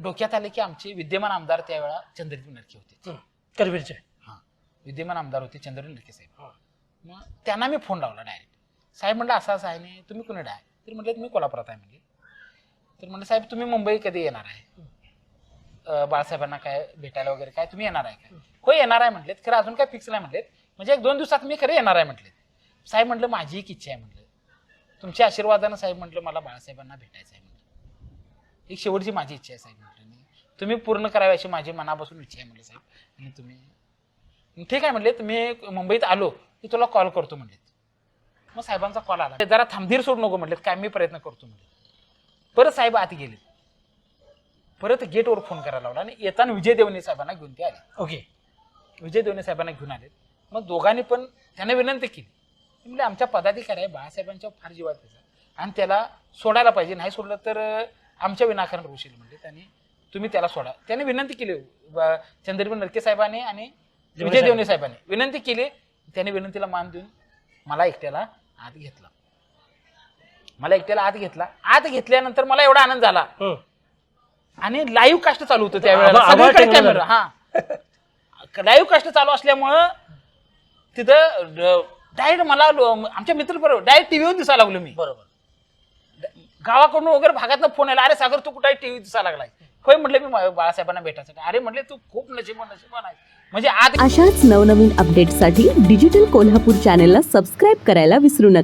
डोक्यात आले की आमचे विद्यमान आमदार त्यावेळेला चंद्रजीत नरके होते, करवीरचे. हां विद्यमान आमदार होते चंद्रजीत नरके साहेब. मग त्यांना मी फोन लावला डायरेक्ट. साहेब म्हटलं असं असं आहे नाही, तुम्ही कुणीकडे आहे? तर म्हटलं मी कोल्हापुरात आहे म्हणजे. तर म्हटलं साहेब तुम्ही मुंबई कधी येणार आहे? बाळासाहेबांना काय भेटायला वगैरे काय तुम्ही येणार आहे काय? हो येणार आहे म्हटलेत, खरं अजून काय फिक्स नाही म्हटलेत, म्हणजे 1-2 दिवसात मी खरं येणार आहे म्हटलेत. साहेब म्हटलं माझी एक इच्छा आहे म्हटलं, तुमच्या आशीर्वादानं साहेब म्हटलं मला बाळासाहेबांना भेटायचं आहे म्हटलं, एक शेवटची माझी इच्छा आहे साहेब म्हटलं, तुम्ही पूर्ण करावी अशी माझी मनापासून इच्छा आहे म्हटलं साहेब. आणि तुम्ही ठीक आहे म्हटलेत, मी मुंबईत आलो की तुला कॉल करतो म्हटलेत. मग साहेबांचा कॉल आला, जरा थांबधीर सोड नको म्हटलेत, काय मी प्रयत्न करतो म्हटले. परत साहेब आत गेले, परत गेटवर फोन करायला लावला आणि येताना विजय देवणे साहेबांना घेऊन ते आले. ओके. विजय देवणे साहेबांना घेऊन आले. मग दोघांनी पण त्याने विनंती केली, म्हणजे आमच्या पदाधिकारी आहे बाळासाहेबांच्या फार जीवात त्याचा आणि त्याला सोडायला पाहिजे, नाही सोडलं तर आमच्या विनाकारण रोषील म्हणजे, त्यांनी तुम्ही त्याला सोडा. त्याने विनंती केली चंद्रजीत नरके साहेबांनी आणि विजय देवणे साहेबांनी विनंती केली. त्याने विनंतीला मान देऊन मला एकट्याला आत घेतला. आत घेतल्यानंतर मला एवढा आनंद झाला आणि लाईव्ह कास्ट चालू होतं त्यावेळेला कॅमेरा. हा लाईव्ह कास्ट चालू असल्यामुळं तिथं डायरेक्ट मला आमच्या मित्र बरोबर डायरेक्ट टीव्हीवर दिसायला लागलो मी. बरोबर. गावाकडून वगैरे भागातनं फोन आला, अरे सागर तू कुठे टीव्ही दिसायला लागलाय? होय म्हटलं मी बाळासाहेबांना भेटायचं. अरे म्हटले तू खूप नशिबान आहे. म्हणजे आज अशाच नवनवीन अपडेटसाठी डिजिटल कोल्हापूर चॅनेलला सबस्क्राईब करायला विसरू नका.